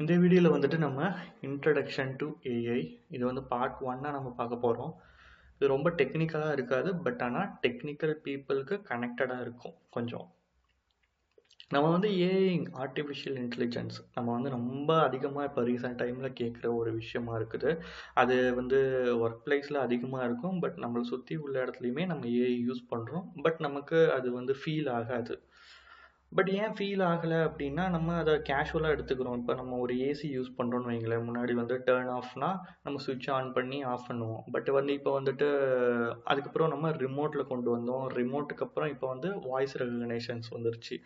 இந்த வீடியோவில் வந்துட்டு நம்ம இன்ட்ரடக்ஷன் டு ஏஐ இது வந்து பார்ட் ஒன்னாக நம்ம பார்க்க போகிறோம். இது ரொம்ப டெக்னிக்கலாக இருக்காது, பட் ஆனால் டெக்னிக்கல் பீப்புளுக்கு கனெக்டடாக இருக்கும் கொஞ்சம். நம்ம வந்து ஏஐ ஆர்டிஃபிஷியல் இன்டெலிஜென்ஸ் நம்ம வந்து ரொம்ப அதிகமாக இப்போ ரீசெண்ட் டைமில் கேட்குற ஒரு விஷயமா இருக்குது. அது வந்து ஒர்க் பிளேஸில் அதிகமாக இருக்கும், பட் நம்மளை சுற்றி உள்ள இடத்துலையுமே நம்ம ஏஐ யூஸ் பண்ணுறோம். பட் நமக்கு அது வந்து ஃபீல் ஆகாது. பட் ஏன் ஃபீல் ஆகலை அப்படின்னா, நம்ம அதை கேஷுவலாக எடுத்துக்கிறோம். இப்போ நம்ம ஒரு ஏசி யூஸ் பண்ணுறோன்னு வைங்களேன், முன்னாடி வந்து டர்ன் ஆஃப்னா நம்ம சுவிட்ச் ஆன் பண்ணி ஆஃப் பண்ணுவோம். பட் வந்து இப்போ வந்துட்டு அதுக்கப்புறம் நம்ம ரிமோட்டில் கொண்டு வந்தோம். ரிமோட்டுக்கு அப்புறம் இப்போ வந்து வாய்ஸ் ரெகக்னேஷன்ஸ் வந்துருச்சு.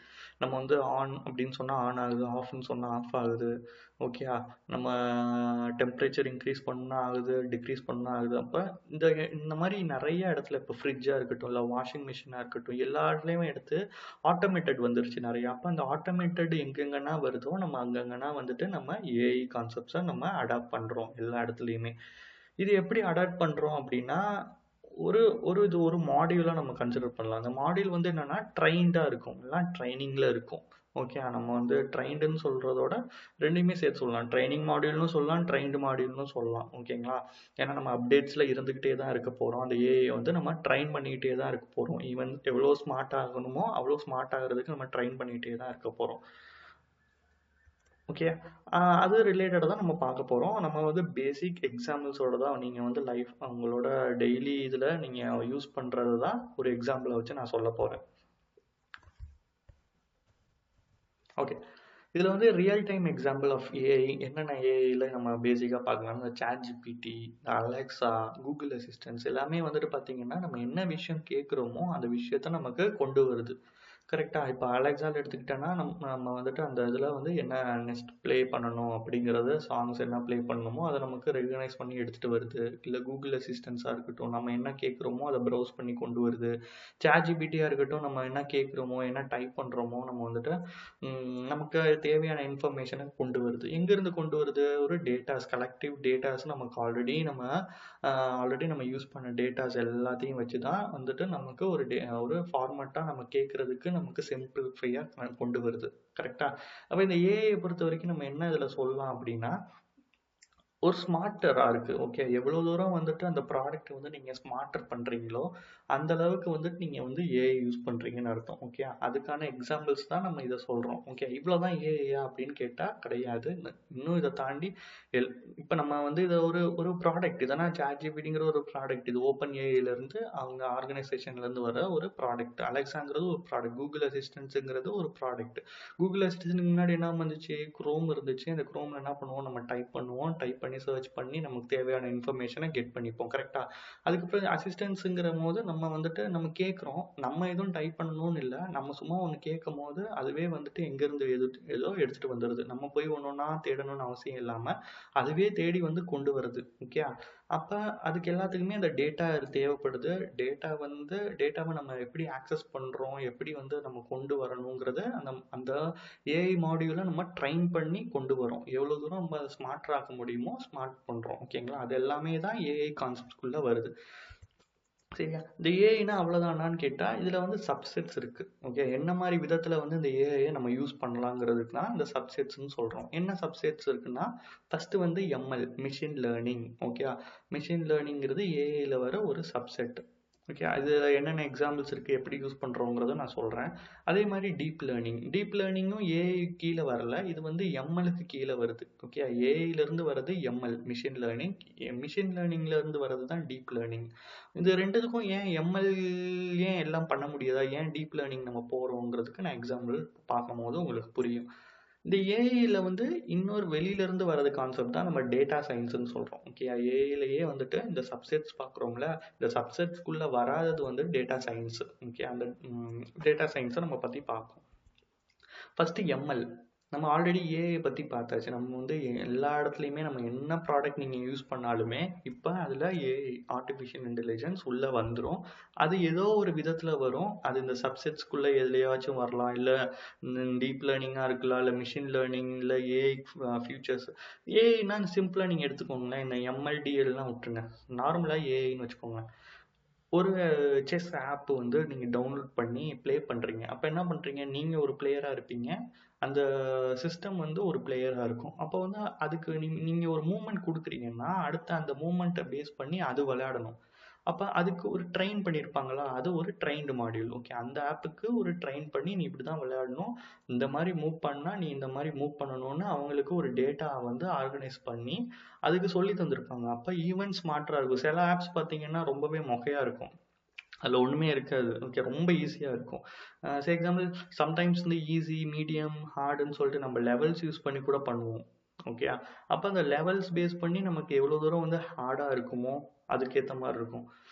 நம்ம வந்து ஆன் அப்படின்னு சொன்னால் ஆன் ஆகுது, ஆஃப்னு சொன்னால் ஆஃப் ஆகுது. ஓகேயா, நம்ம டெம்பரேச்சர் இன்க்ரீஸ் பண்ணால் ஆகுது, டிக்ரீஸ் பண்ணால் ஆகுது. அப்போ இந்த இந்த மாதிரி நிறைய இடத்துல இப்போ ஃப்ரிட்ஜாக இருக்கட்டும், இல்லை வாஷிங் மிஷினாக இருக்கட்டும், எல்லா இடத்துலையுமே எடுத்து ஆட்டோமேட்டட் வந்துருச்சு நிறைய. அப்போ அந்த ஆட்டோமேட்டட் எங்கெங்கன்னா வருதோ நம்ம அங்கங்கன்னா வந்துட்டு நம்ம ஏஐ கான்செப்ட்ஸை நம்ம அடாப்ட் பண்ணுறோம் எல்லா இடத்துலையுமே. இது எப்படி அடாப்ட் பண்ணுறோம் அப்படின்னா, ஒரு ஒரு மாடியூலாக நம்ம கன்சிடர் பண்ணலாம். அந்த மாடியூல் வந்து என்னன்னா ட்ரைன்டாக இருக்கும், எல்லாம் ட்ரைனிங்கில் இருக்கும். ஓகே, நம்ம வந்து ட்ரைண்டுன்னு சொல்கிறதோட ரெண்டுமே சேர்த்து சொல்லலாம். ட்ரைனிங் மாடியூல்னு சொல்லலாம், ட்ரைன்டு மாடியூல்னு சொல்லலாம். ஓகேங்களா, ஏன்னா நம்ம அப்டேட்ஸில் இருந்துக்கிட்டே தான் இருக்க போகிறோம். அந்த ஏஐ வந்து நம்ம ட்ரைன் பண்ணிக்கிட்டே தான் இருக்க போகிறோம். ஈவன் எவ்வளோ ஸ்மார்ட் ஆகணுமோ அவ்வளோ ஸ்மார்ட் ஆகிறதுக்கு நம்ம ட்ரைன் பண்ணிக்கிட்டே தான் இருக்க போகிறோம். ஓகே, அது ரிலேட்டடாக தான் நம்ம பார்க்க போகிறோம். நம்ம வந்து பேசிக் எக்ஸாம்பிள்ஸோட தான் நீங்கள் வந்து லைஃப் உங்களோட டெய்லி இதில் நீங்கள் யூஸ் பண்ணுறது தான் ஒரு எக்ஸாம்பிளை வச்சு நான் சொல்ல போகிறேன். ஓகே, இதில் வந்து real time example of AI என்னென்ன ஏஐயில் நம்ம பேசிக்காக பார்க்கலாம். இந்த chat GPT, Alexa, Google assistance எல்லாமே வந்துட்டு பார்த்தீங்கன்னா நம்ம என்ன விஷயம் கேட்குறோமோ அந்த விஷயத்த நமக்கு கொண்டு வருது. கரெக்டாக. இப்போ அலெக்ஸாவில் எடுத்துக்கிட்டோன்னா நம்ம வந்துட்டு அந்த இதில் வந்து என்ன நெக்ஸ்ட் ப்ளே பண்ணணும் அப்படிங்கிறது, சாங்ஸ் என்ன ப்ளே பண்ணணுமோ அதை நமக்கு ரெகனைஸ் பண்ணி எடுத்துகிட்டு வருது. இல்லை கூகுள் அசிஸ்டன்ஸாக இருக்கட்டும், நம்ம என்ன கேட்குறோமோ அதை ப்ரௌஸ் பண்ணி கொண்டு வருது. சாட் ஜிபிடியாக இருக்கட்டும், நம்ம என்ன கேட்குறோமோ என்ன டைப் பண்ணுறோமோ நம்ம வந்துட்டு நமக்கு தேவையான இன்ஃபர்மேஷனை கொண்டு வருது. எங்கேருந்து கொண்டு வருது? ஒரு டேட்டாஸ், கலெக்டிவ் டேட்டாஸ். நமக்கு ஆல்ரெடி நம்ம யூஸ் பண்ண டேட்டாஸ் எல்லாத்தையும் வச்சு தான் வந்துட்டு நமக்கு ஒரு ஃபார்மேட்டாக நம்ம கேட்குறதுக்கு நமக்கு சிம்பிளிஃபையாக கொண்டு வருது. கரெக்டாக. அப்போ இந்த ஏஐயை பொறுத்த வரைக்கும் நம்ம என்ன இதில் சொல்லலாம் அப்படின்னா, ஒரு ஸ்மார்ட்டராக இருக்குது. ஓகே, எவ்வளோ தூரம் வந்துட்டு அந்த ப்ராடக்ட் வந்து நீங்கள் ஸ்மார்ட்டர் பண்ணுறீங்களோ அந்த அளவுக்கு வந்துட்டு நீங்கள் வந்து ஏஐ யூஸ் பண்ணுறீங்கன்னு அர்த்தம். ஓகே, அதுக்கான எக்ஸாம்பிள்ஸ் தான் நம்ம இதை சொல்கிறோம். ஓகே, இவ்வளோ தான் ஏஐயா அப்படின்னு கேட்டால் கிடையாது. இன்னும் இதை தாண்டி இப்போ நம்ம வந்து இதை ஒரு ஒரு ப்ராடக்ட் இதனா சாட்ஜிபிடிங்கிற ஒரு ப்ராடக்ட். இது ஓப்பன் ஏஐலேருந்து அவங்க ஆர்கனைசேஷன்லேருந்து வர ஒரு ப்ராடக்ட். அலெக்ஸாங்கிறது ஒரு ப்ராடக்ட். கூகுள் அசிஸ்டன்ஸுங்கிறது ஒரு ப்ராடக்ட். கூகுள் அசிஸ்டன்ட் முன்னாடி என்ன வந்துச்சு? குரோம் இருந்துச்சு. அந்த குரோமில் என்ன பண்ணுவோம்? நம்ம டைப் பண்ணுவோம். டைப் பண்ணி சர்ச் பண்ணி நமக்கு தேவையான இன்ஃபர்மேஷனை கெட் பண்ணிப்போம். கரெக்டாக. அதுக்கப்புறம் அசிஸ்டன்ஸுங்கிற போது நம்ம வந்துட்டு நம்ம கேட்குறோம். நம்ம எதுவும் டைப் பண்ணணும்னு இல்லை. நம்ம சும்மா ஒன்று கேட்கும் போது அதுவே வந்துட்டு எங்கேருந்து ஏதோ எடுத்துகிட்டு வந்துடுது. நம்ம போய் ஒன்று ஒன்றா தேடணும்னு அவசியம் இல்லாமல் அதுவே தேடி வந்து கொண்டு வருது. ஓகே, அப்போ அதுக்கு எல்லாத்துக்குமே அந்த டேட்டா தேவைப்படுது. டேட்டாவை நம்ம எப்படி ஆக்சஸ் பண்ணுறோம், எப்படி வந்து நம்ம கொண்டு வரணுங்கிறத அந்த அந்த ஏஐ மாடியூலை நம்ம ட்ரைன் பண்ணி கொண்டு வரோம். எவ்வளோ தூரம் நம்ம ஸ்மார்ட் ஆக்க முடியுமோ ஸ்மார்ட் பண்ணுறோம். ஓகேங்களா, அது எல்லாமே தான் ஏஐ கான்செப்ட்குள்ளே வருது. சரியா, இந்த ஏஐனா அவ்வளோதானான்னு கேட்டால் இதில் வந்து சப்செட்ஸ் இருக்குது. ஓகே, என்ன மாதிரி விதத்தில் வந்து இந்த ஏஐயை நம்ம யூஸ் பண்ணலாங்கிறதுக்கு தான் இந்த சப்செட்ஸ்ன்னு சொல்கிறோம். என்ன சப்செட்ஸ் இருக்குன்னா, ஃபஸ்ட்டு வந்து ML, machine learning. Okay, machine லேர்னிங்கிறது ஏஐயில் வர ஒரு சப்செட். ஓகே, அதில் என்னென்ன எக்ஸாம்பிள்ஸ் இருக்குது, எப்படி யூஸ் பண்ணுறோங்கிறத நான் சொல்கிறேன். அதே மாதிரி டீப் லேர்னிங்கும் ஏஐ கீழே வரல, இது வந்து எம்எலுக்கு கீழே வருது. ஓகே, ஏஐலேருந்து வர்றது எம்எல், மிஷின் லேர்னிங். மிஷின் லேர்னிங்லேருந்து வர்றது தான் டீப் லேர்னிங். இந்த ரெண்டுத்துக்கும் ஏன் எம்எல் ஏன் எல்லாம் பண்ண முடியாதா, ஏன் டீப் லேர்னிங் நம்ம போகிறோங்கிறதுக்கு நான் எக்ஸாம்பிள் பார்க்கும்போது உங்களுக்கு புரியும். இந்த ஏஐயில் வந்து இன்னொரு வெளியிலேருந்து வர்றது கான்செப்ட் தான் நம்ம டேட்டா சயின்ஸ்னு சொல்கிறோம். ஓகே, ஏஐலேயே வந்துட்டு இந்த சப்செட்ஸ் பார்க்குறோம்ல, இந்த சப்செட்ஸ்குள்ளே வராதது வந்து டேட்டா சயின்ஸ். ஓகே, அந்த டேட்டா சயின்ஸை நம்ம பற்றி பார்ப்போம். First ML. நம்ம ஆல்ரெடி ஏஐ பற்றி பார்த்தாச்சு. நம்ம வந்து எல்லா இடத்துலையுமே நம்ம என்ன ப்ராடக்ட் நீங்கள் யூஸ் பண்ணாலுமே இப்போ அதில் ஏஐ, ஆர்டிஃபிஷியல் இன்டெலிஜென்ஸ் உள்ளே வந்துடும். அது ஏதோ ஒரு விதத்தில் வரும். அது இந்த சப்செட்ஸ்குள்ளே எதுலையாச்சும் வரலாம், இல்லை டீப் லேர்னிங்காக இருக்கலாம், இல்லை மிஷின் லேர்னிங், இல்லை ஏஐ ஃபியூச்சர்ஸ். ஏஐனா சிம்பிளாக நீங்கள் எடுத்துக்கோங்களேன். இந்த எம்எல்டிஎல்லாம் விட்டுருங்க, நார்மலாக ஏஐன்னு வச்சுக்கோங்க. ஒரு செஸ் ஆப் வந்து நீங்க டவுன்லோட் பண்ணி ப்ளே பண்றீங்க. அப்ப என்ன பண்றீங்க? நீங்க ஒரு பிளேயரா இருப்பீங்க. அந்த சிஸ்டம் வந்து ஒரு பிளேயரா இருக்கும். அப்போ வந்து அதுக்கு நீங்க ஒரு மூவ்மெண்ட் குடுக்குறீங்கன்னா, அடுத்த அந்த மூவ்மெண்ட்ட பேஸ் பண்ணி அது விளையாடணும். அப்ப அதுக்கு ஒரு ட்ரெயின் பண்ணியிருப்பாங்களா? அது ஒரு ட்ரெயின்டு மாடியூல். ஓகே. அந்த ஆப்புக்கு ஒரு ட்ரெயின் பண்ணி நீ இப்படிதான் விளையாடணும். இந்த மாரி மூவ் பண்ணா, நீ இந்த மாரி மூவ் பண்ணணும்னு அவங்களுக்கு ஒரு டேட்டா வந்து ஆர்கனைஸ் பண்ணி, அதுக்கு சொல்லி தந்திருப்பாங்க. அப்ப ஈவன் ஸ்மார்ட்டா இருக்கும். சில ஆப்ஸ் பார்த்தீங்கன்னா, ரொம்பவே மொக்கையா இருக்கும். அதில ஒண்ணுமே இருக்காது. ஓகே. ரொம்ப ஈஸியா இருக்கும். எக்ஸாம்பிள் சம்டைம்ஸ் வந்து ஈஸி, மீடியம், ஹார்டுன்னு சொல்லிட்டு நம்ம லெவல்ஸ் யூஸ் பண்ணி கூட பண்ணுவோம். ஓகேயா? அப்ப அந்த லெவல்ஸ் பேஸ் பண்ணி நமக்கு எவ்வளோ தூரம் வந்து ஹார்டா இருக்குமோ, அதுக்கேத்த மாரி இருக்கும்.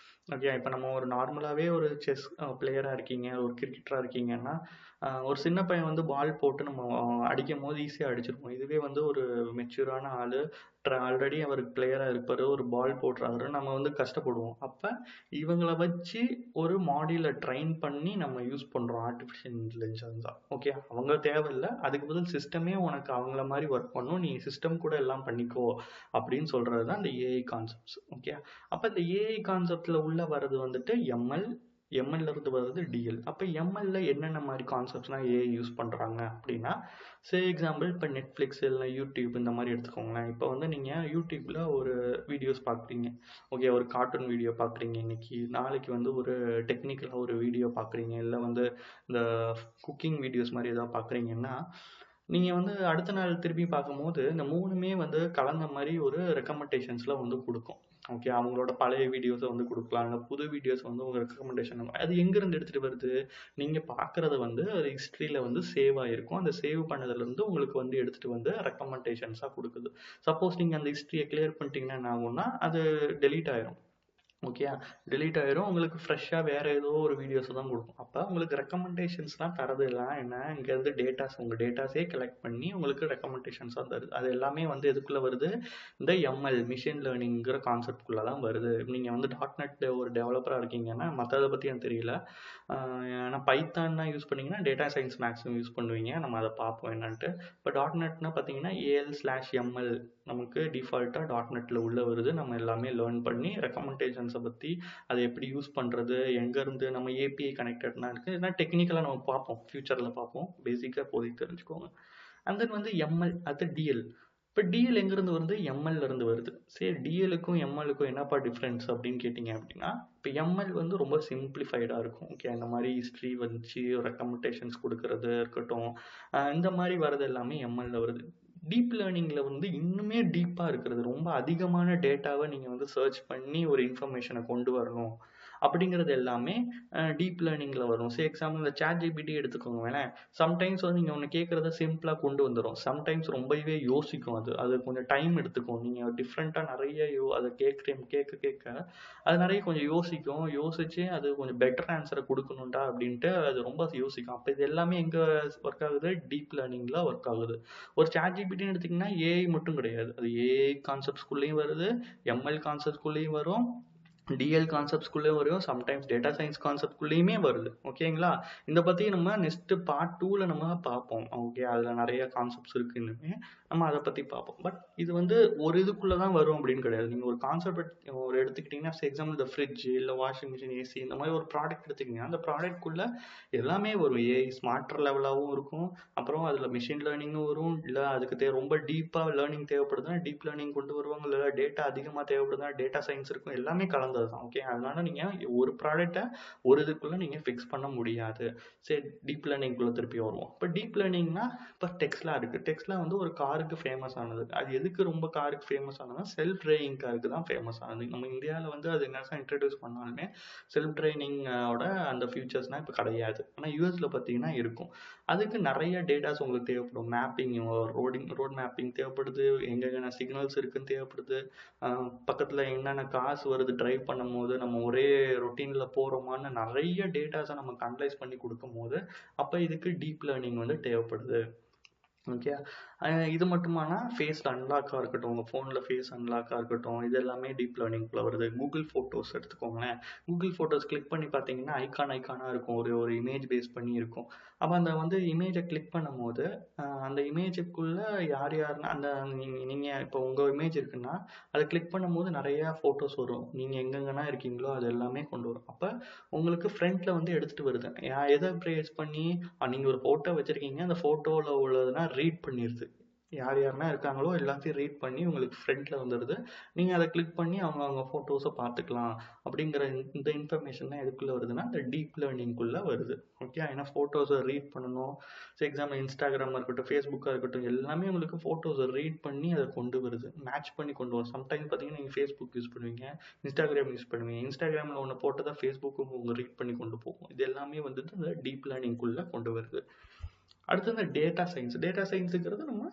ஓகே. இப்ப நம்ம ஒரு நார்மலாவே ஒரு செஸ் பிளேயரா இருக்கீங்க, ஒரு கிரிக்கெட்டரா இருக்கீங்கன்னா, ஒரு சின்ன பையன் வந்து பால் போட்டு நம்ம அடிக்கும்போது ஈஸியா அடிச்சிருப்போம். இதுவே வந்து ஒரு மெச்சூரான ஆளு, ஆல்ரெடி அவரு பிளேயரா இருப்பாரு, ஒரு பால் போடுறாரு, நம்ம வந்து கஷ்டப்படுவோம். அப்ப இவங்கள வச்சு ஒரு மாடியூல ட்ரெயின் பண்ணி நம்ம யூஸ் பண்றோம் ஆர்டிஃபிஷியல் இன்டெலிஜென்ஸா. ஓகே. அவங்க தேவையில்ல. அதுக்கு பதில் சிஸ்டமே உனக்கு அவங்கள மாரி ஒர்க் பண்ணும். நீ சிஸ்டம் கூட எல்லாம் பண்ணிக்கோ அப்படின்னு சொல்றது தான் இந்த ஏஐ கான்செப்ட்ஸ். ஓகே. அப்ப இந்த ஏஐ கான்செப்ட்ல உள்ள வர்றது வந்துட்டு எம்எல், எம்எல்ல இருந்து வர்றது டிஎல். அப்ப எம்எல்ல என்னென்ன மாதிரி கான்செப்ட்ஸ்லாம் ஏஐ யூஸ் பண்றாங்க அப்படின்னா, எக்ஸாம்பிள் இப்ப நெட்ஃபிளிக்ஸ் இல்ல யூடியூப் இந்த மாதிரி எடுத்துக்கோங்களேன். இப்ப வந்து நீங்க யூடியூப்ல ஒரு வீடியோஸ் பார்க்குறீங்க. ஓகே. ஒரு கார்ட்டூன் வீடியோ பார்க்குறீங்க இன்னைக்கு. நாளைக்கு வந்து ஒரு டெக்னிக்கலா ஒரு வீடியோ பார்க்குறீங்க. இல்ல வந்து இந்த குக்கிங் வீடியோஸ் மாதிரி ஏதாவது பார்க்குறீங்கன்னா, நீங்க வந்து அடுத்த நாள் திருப்பி பார்க்கும்போது, இந்த 3மே வந்து கலந்த மாரி ஒரு ரெக்கமெண்டேஷன்ஸ்ல வந்து குடுக்கும். ஓகே. அவங்களோட பழைய வீடியோஸ வந்து குடுக்கலாம். இல்ல புது வீடியோஸ் வந்து உங்க ரெக்கமெண்டேஷன் அது எங்கருந்து எடுத்துட்டு வருது? நீங்க பார்க்கறது வந்து அது ஹிஸ்டரியில வந்து சேவ் ஆயிருக்கும். அந்த சேவ் பண்ணதுலருந்து உங்களுக்கு வந்து எடுத்துட்டு வந்து ரெக்கமெண்டேஷன்ஸா குடுக்குது. சப்போஸ் நீங்க அந்த ஹிஸ்டரிய கிளியர் பண்ணிட்டீங்கன்னா என்ன ஆகும்னா, அது டெலீட் ஆயிரும். ஓகேயா? டெலீட் ஆயிரும். உங்களுக்கு ஃப்ரெஷ்ஷா வேற ஏதோ ஒரு வீடியோஸ தான் குடுக்கும். அப்ப உங்களுக்கு ரெக்கமெண்டேஷன்ஸ்லாம் தர்றது எல்லாம் என்ன? இங்கருந்து டேட்டாஸ் உங்க டேட்டாஸே கலெக்ட் பண்ணி உங்களுக்கு ரெக்கமெண்டேஷன்ஸா தருது. அது எல்லாமே வந்து எதுக்குள்ள வருது? இந்த எம்எல் மிஷின் லேர்னிங்கிற கான்செப்ட்குள்ள தான் வருது. நீங்க வந்து .NET ஒரு டெவலப்பரா இருக்கீங்கன்னா, மத்தத பத்தி எனக்கு தெரியல. ஆனா பைத்தான்லாம் யூஸ் பண்ணீங்கன்னா, டேட்டா சயன்ஸ் மேக்ஸிமம் யூஸ் பண்ணுவீங்க. நம்ம அத பார்ப்போம் என்னன்ட்டு. இப்ப .NETனா பார்த்தீங்கன்னா, AL/ML நமக்கு டிஃபால்ட்டா .NETல உள்ள வருது. நம்ம எல்லாமே லேர்ன் பண்ணி ரெக்கமெண்டேஷன்ஸ பத்தி, அத எப்படி யூஸ் பண்றது, எங்கருந்து நம்ம ஏபிஐ கனெக்டட்லாம் இருக்கு. இதெல்லாம் டெக்னிக்கலா நம்ம பார்ப்போம். ஃபியூச்சர்ல பார்ப்போம். பேசிக்கா இப்போதைக்கு தெரிஞ்சுக்கோங்க. அண்ட் தென் வந்து எம்எல் அடுத்து டிஎல். இப்ப டிஎல் எங்கிருந்து வருது? எம்எல்ல இருந்து வருது. சரி டிஎலுக்கும் எம்எல்லுக்கும் என்னப்பா டிஃபரன்ஸ் அப்படின்னு கேட்டீங்க அப்படின்னா, இப்ப எம்எல் வந்து ரொம்ப சிம்பிளிஃபைடா இருக்கும். ஓகே. இந்த மாதிரி ஹிஸ்டரி வச்சு ரெக்கமெண்டேஷன்ஸ் குடுக்கறது இருக்கட்டும். இந்த மாதிரி வரது எல்லாமே எம்எல்ல வருது. டீப் லேர்னிங்ல வந்து இன்னுமே டீப்பா இருக்கிறது. ரொம்ப அதிகமான டேட்டாவ நீங்க வந்து சர்ச் பண்ணி ஒரு இன்ஃபர்மேஷன கொண்டு வரணும். அப்படிங்கிறது எல்லாமே டீப் லேர்னிங்ல வரும். எக்ஸாம்பிள் இந்த ChatGPT எடுத்துக்கோங்களேன். சம்டைம்ஸ் வந்து நீங்க ஒண்ணு கேட்கிறத சிம்பிளா கொண்டு வந்துரும். சம்டைம்ஸ் ரொம்பவே யோசிக்கும் அது. அது கொஞ்சம் டைம் எடுத்துக்கும். நீங்க டிஃபரெண்ட்டா நெறைய அத கேட்க கேட்க அது நெறைய கொஞ்சம் யோசிக்கும். யோசிச்சு அது கொஞ்சம் பெட்டர் ஆன்ஸர குடுக்கணும்டா அப்படின்ட்டு அது ரொம்ப யோசிக்கும். அப்ப இது எல்லாமே எங்க ஒர்க் ஆகுது? டீப் லேர்னிங்ல ஒர்க் ஆகுது. ஒரு ChatGPTன்னு எடுத்தீங்கன்னா, ஏஐ மட்டும் கிடையாது. அது ஏஐ கான்செப்ட்ஸ்குள்ளயும் வருது, எம்எல் கான்செப்ட்ஸ்குள்ளயும் வரும். டிஎல் கான்செப்ட்ஸ்குள்ளயும் வரும். சம்டைம்ஸ் டேட்டா சயன்ஸ் கான்செப்ட்குள்ளயுமே வருது. ஓகேங்களா? இத பத்தி நம்ம நெக்ஸ்ட் பார்ட் 2ல நம்ம பார்ப்போம். ஓகே. அதுல நெறைய கான்செப்ட்ஸ் இருக்குன்னு. நம்ம அத பத்தி பார்ப்போம். பட் இது வந்து ஒரு இதுக்குள்ள தான் வரும் அப்படின்னு கிடையாது. நீங்க ஒரு கான்செப்ட் ஒரு எடுத்துக்கிட்டீங்கன்னா, எக்ஸாம்பிள் இந்த ஃப்ரிட்ஜ், இல்ல வாஷிங் மிஷின், ஏசி இந்த மாதிரி ஒரு ப்ராடக்ட் எடுத்தீங்கன்னா, அந்த ப்ராடக்ட்குள்ள எல்லாமே வரும். ஏஐ ஸ்மார்ட்டர் லெவலாவும் இருக்கும். அப்புறம் அதுல மெஷின் லேர்னிங்கும் வரும். இல்ல அதுக்கு ரொம்ப டீப்பா லேர்னிங் தேவைப்படுதுன்னா, டீப் லேர்னிங் கொண்டு வருவாங்க. இல்ல டேட்டா அதிகமா தேவைப்படுதுன்னா, டேட்டா சயன்ஸ் இருக்கும். எல்லாமே கலந்தது தான். ஓகே. அதனால நீங்க ஒரு ப்ராடக்ட்ட ஒரு இதுக்குள்ள நீங்க ஃபிக்ஸ் பண்ண முடியாது. சரி டீப் லேர்னிங்குள்ள திருப்பி வருவோம். இப்ப டீப் லேர்னிங்னா இப்ப டெஸ்லா இருக்கு. டெஸ்லா வந்து ஒரு காருக்கு ஃபேமஸ் ஆனது. அது எதுக்கு ரொம்ப காருக்கு ஃபேமஸ் ஆனதுன்னா, செல்ஃப் டிரைவிங் காருக்கு தான் ஃபேமஸ் ஆனது. நம்ம இந்தியால வந்து அது என்னதான் இன்ட்ரோடியூஸ் பண்ணாலுமே, செல்ஃப் டிரைவிங் ஓட அந்த ஃபியூச்சர்ஸ்லாம் இப்ப கிடையாது. ஆனா யுஎஸ்ல பார்த்தீங்கன்னா இருக்கும். அதுக்கு நெறைய டேட்டாஸ் உங்களுக்கு தேவைப்படும். மேப்பிங் ரோட் மேப்பிங் தேவைப்படுது. எங்கெங்க சிக்னல்ஸ் இருக்குன்னு தேவைப்படுது. பக்கத்துல என்னென்ன கார்ஸ் வருது டிரைவ் பண்ணும்போது, நம்ம ஒரே ரொட்டீன்ல போறோமான்னு நெறைய டேட்டாஸ நமக்கு அனலைஸ் பண்ணி குடுக்கும்போது, அப்ப இதுக்கு டீப் லேர்னிங் வந்து தேவைப்படுது. ஓகே. இது மட்டுமானா ஃபேஸ் அன்லாக்கா இருக்கட்டும், உங்க ஃபோன்ல ஃபேஸ் அன்லாக்கா இருக்கட்டும், இது எல்லாமே டீப் லேர்னிங்க்குள்ள வருது. கூகுள் ஃபோட்டோஸ் எடுத்துக்கோங்களேன். கூகுள் ஃபோட்டோஸ் கிளிக் பண்ணி பார்த்தீங்கன்னா, ஐகானா இருக்கும். ஒரு ஒரு இமேஜ் பேஸ் பண்ணி இருக்கும். அப்ப அந்த வந்து இமேஜ கிளிக் பண்ணும்போது, அந்த இமேஜுக்குள்ள யார் யாருன்னா அந்த நீங்க நீங்க இப்போ உங்க இமேஜ் இருக்குன்னா, அத கிளிக் பண்ணும்போது நெறைய ஃபோட்டோஸ் வரும். நீங்க எங்கெங்கலாம் இருக்கீங்களோ, அது எல்லாமே கொண்டு வரும். அப்ப உங்களுக்கு ஃப்ரண்ட்ல வந்து எடுத்துட்டு வருது. எத பேஸ் பண்ணி நீங்க ஒரு ஃபோட்டோ வச்சிருக்கீங்க. அந்த ஃபோட்டோல உள்ளதுனா ரீட் பண்ணிருது. யார் யாரெல்லாம் இருக்காங்களோ எல்லாத்தையும் ரீட் பண்ணி உங்களுக்கு ஃப்ரண்ட்ல வந்துருது. நீங்க அத கிளிக் பண்ணி அவங்க ஃபோட்டோஸ பார்த்துக்கலாம். அப்படிங்கிற இந்த இன்ஃபர்மேஷன் தான் எதுக்குள்ள வருதுன்னா, இந்த டீப் லேர்னிங்குள்ள வருது. ஓகே. ஏன்னா ஃபோட்டோஸ ரீட் பண்ணணும். எக்ஸாம்பிள் Instagramமா இருக்கட்டும், Facebookஆ இருக்கட்டும் எல்லாமே உங்களுக்கு ஃபோட்டோஸ ரீட் பண்ணி அத கொண்டு வருது. மேட்ச் பண்ணி கொண்டு வரும். சம்டைம்ஸ் பார்த்தீங்கன்னா, நீங்க Facebook யூஸ் பண்ணுவீங்க. Instagram யூஸ் பண்ணுவீங்க. Instagramல ஒண்ணு போட்டத Facebookக்கும் உங்க ரீட் பண்ணி கொண்டு போகும். இது எல்லாமே வந்துட்டு இந்த டீப் லேர்னிங்குள்ள கொண்டு வருது. அடுத்து இந்த டேட்டா சயின்ஸ். டேட்டா சயின்ஸ்ங்கிறது நம்ம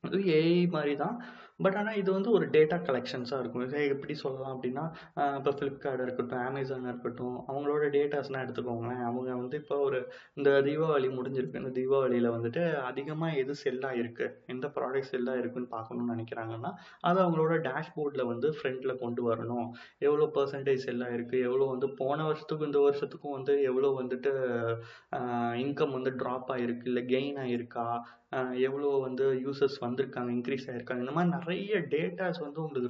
அது ஏஐ மாரி தான். பட் ஆனா இது வந்து ஒரு டேட்டா கலெக்ஷன்ஸா இருக்கும். இத எப்படி சொல்லலாம் அப்படின்னா, இப்போ Flipkart இருக்கட்டும், Amazon இருக்கட்டும், அவங்களோட டேட்டாஸ்லாம் எடுத்துக்கோங்களேன். அவங்க வந்து இப்போ இந்த தீபாவளி முடிஞ்சிருக்கு. இந்த தீபாவளியில வந்துட்டு அதிகமா எது செல் ஆயிருக்கு, எந்த ப்ராடக்ட் செல் ஆயிருக்குன்னு பார்க்கணும்னு நினைக்கிறாங்கன்னா, அத அவங்களோட டேஷ்போர்ட்ல வந்து ஃப்ரண்ட்ல கொண்டு வரணும். எவ்வளோ பெர்சன்டேஜ் செல் ஆயிருக்கு, எவ்வளோ வந்து போன வருஷத்துக்கும் இந்த வருஷத்துக்கும் வந்து எவ்வளோ வந்துட்டு இன்கம் வந்து ட்ராப் ஆயிருக்கு, இல்ல கெயின் ஆயிருக்கா, எவ்வளோ வந்து யூசர்ஸ் வந்திருக்காங்க, இன்க்ரீஸ் ஆயிருக்காங்க. இந்த மாதிரி நிறைய டேட்டாஸ் வந்து உங்களுக்கு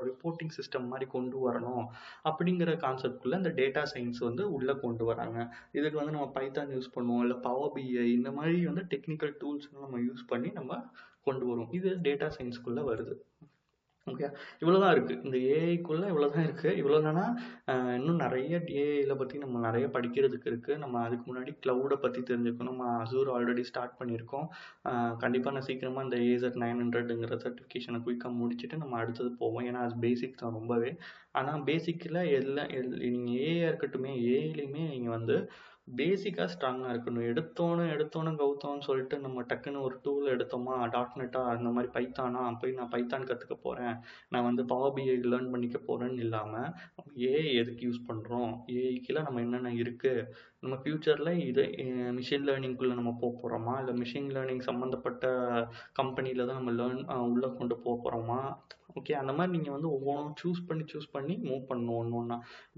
ரிப்போர்ட்டிங் சிஸ்டம் மாதிரி கொண்டு வரணும் அப்படிங்கிற கான்செப்ட்குள்ள இந்த டேட்டா சயின்ஸ் வந்து உள்ள கொண்டு வராங்க. இதுக்கு வந்து நம்ம பைத்தான் யூஸ் பண்ணுவோம், இல்லை பவர் பிஐ இந்த மாதிரி வந்து டெக்னிக்கல் டூல்ஸ் நம்ம யூஸ் பண்ணி நம்ம கொண்டு வருவோம். இது டேட்டா சயின்ஸ்குள்ள வருது. ஓகே. இவ்வளோதான் இருக்கு. இந்த ஏஐக்குள்ள இவ்வளோதான் இருக்கு. இவ்வளோதானா இன்னும் நிறைய ஏஐல பத்தி நம்ம நிறைய படிக்கிறதுக்கு இருக்கு. நம்ம அதுக்கு முன்னாடி கிளவுட பத்தி தெரிஞ்சுக்கணும். நம்ம அசூர் ஆல்ரெடி ஸ்டார்ட் பண்ணியிருக்கோம். கண்டிப்பா நான் சீக்கிரமா இந்த AZ900ங்கிற சர்டிஃபிகேஷனை குயிக்கா முடிச்சுட்டு நம்ம அடுத்தது போவோம். ஏன்னா அது பேசிக் தான் ரொம்பவே. ஆனா பேசிக்ல நீங்க ஏஐயா இருக்கட்டுமே, ஏஐலயுமே நீங்க வந்து பேசிக்கா ஸ்ட்ராங்கா இருக்கணும். எடுத்தோன்னு கவுத்தோம்னு சொல்லிட்டு நம்ம டக்குன்னு ஒரு டூல் எடுத்தோமா, டாட்நெட்டா அந்த மாதிரி பைத்தானா போய் நான் பைத்தான் கத்துக்க போறேன், நான் வந்து பவர் பிஐ லேர்ன் பண்ணிக்க போறேன்னு இல்லாம, ஏஐ எதுக்கு யூஸ் பண்றோம், ஏஐக்குள்ள நம்ம என்னென்ன இருக்கு, நம்ம ஃபியூச்சர்ல இது மிஷின் லேர்னிங்குள்ள நம்ம போறோமா, இல்லை மிஷின் லேர்னிங் சம்மந்தப்பட்ட கம்பெனில தான் நம்ம உள்ள கொண்டு போறோமா. ஓகே. அந்த மாதிரி நீங்க வந்து ஒவ்வொன்றும் சூஸ் பண்ணி மூவ் பண்ணணும் ஒன்று ஒன்றா.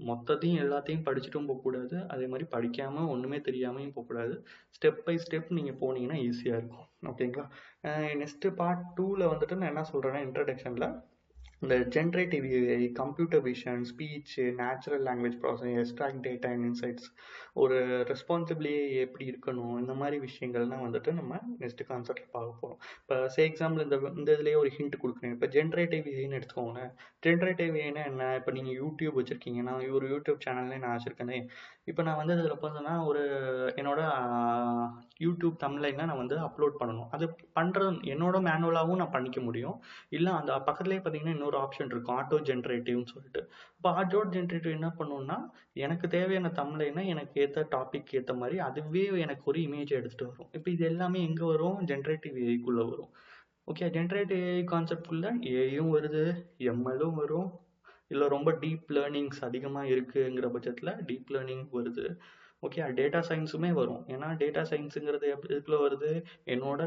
மொத்தத்தையும் எல்லாத்தையும் படிச்சுட்டும் போகக்கூடாது. அதே மாதிரி படிக்காம ஒண்ணுமே தெரியாமையும் போகக்கூடாது. ஸ்டெப் பை ஸ்டெப் நீங்க போனீங்கன்னா ஈஸியா இருக்கும். ஓகேங்களா? நெக்ஸ்ட் பார்ட் 2ல வந்துட்டு நான் என்ன சொல்றேன்னா, இன்ட்ரடக்ஷன்ல இந்த generative AI, computer vision, speech, natural language processing, extract data and insights, ஒரு ரெஸ்பான்சிபிள் ஏஐ எப்படி இருக்கணும், இந்த மாதிரி விஷயங்கள்லாம் வந்துட்டு நம்ம நெக்ஸ்ட் கான்செப்ட்ல பார்க்க போறோம். இப்போ எக்ஸாம்பிள் இந்த இதுலயே ஒரு ஹிண்ட் கொடுக்குறேன். இப்போ ஜென்ரேட்டிவ் ஏஐன்னு எடுத்துக்கோங்களேன். ஜென்ரேட்டிவ் ஏஐனா என்ன? இப்போ நீங்க யூடியூப் வச்சிருக்கீங்க, நான் ஒரு யூடியூப் சேனல்லே நான் வச்சிருக்கேனே. இப்போ நான் வந்து இதில் பார்த்தீங்கன்னா என்னோட யூடியூப் தமிழ்ல நான் வந்து அப்லோட் பண்ணணும். அது பண்றது என்னோட மேனுவலாகவும் நான் பண்ணிக்க முடியும். இல்ல அந்த பக்கத்துலயே பார்த்தீங்கன்னா இன்னொரு ஆப்ஷன் இருக்கும், ஆட்டோ ஜென்ரேட்டிவ்னு சொல்லிட்டு. இப்போ ஆட்டோ ஜென்ரேட்டிவ் என்ன பண்ணும்னா, எனக்கு தேவையான தம்ப்லைனை எனக்கு ஏற்ற டாபிக் ஏற்ற மாதிரி அதுவே எனக்கு ஒரு இமேஜ் எடுத்துட்டு வரும். இப்போ இது எல்லாமே எங்கே வரும்? ஜென்ரேட்டிவ் ஏஐக்குள்ளே வரும். ஓகே. ஜென்ரேட்டிவ் ஏஐ கான்செப்ட்குள்ள ஏஐயும் வருது, எம்எல்லும் வரும். இல்லை ரொம்ப டீப் லேர்னிங்ஸ் அதிகமாக இருக்குங்கிற பட்சத்தில் டீப் லேர்னிங் வருது. ஓகே. டேட்டா சயின்ஸுமே வரும். ஏன்னா டேட்டா சயின்ஸுங்கிறது எதுக்குள்ள வருது?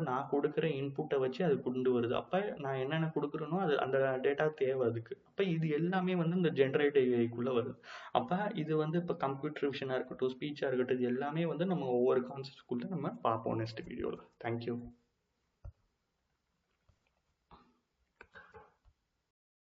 நான் கொடுக்குற இன்புட்டை வச்சு அது கொண்டு வருது. அப்போ நான் என்னென்ன கொடுக்குறேனோ அது அந்த டேட்டா தேவை அதுக்கு. அப்போ இது எல்லாமே வந்து இந்த ஜென்ரேட்டிவ் ஏஐக்குள்ளே வருது. அப்போ இது வந்து இப்போ கம்ப்யூட்டர் விஷனாக இருக்கட்டும், ஸ்பீச்சாக இருக்கட்டும், இது எல்லாமே வந்து நம்ம ஒவ்வொரு கான்செப்ட்குள்ளே நம்ம பார்ப்போம் நெக்ஸ்ட் வீடியோவில். தேங்க்யூ.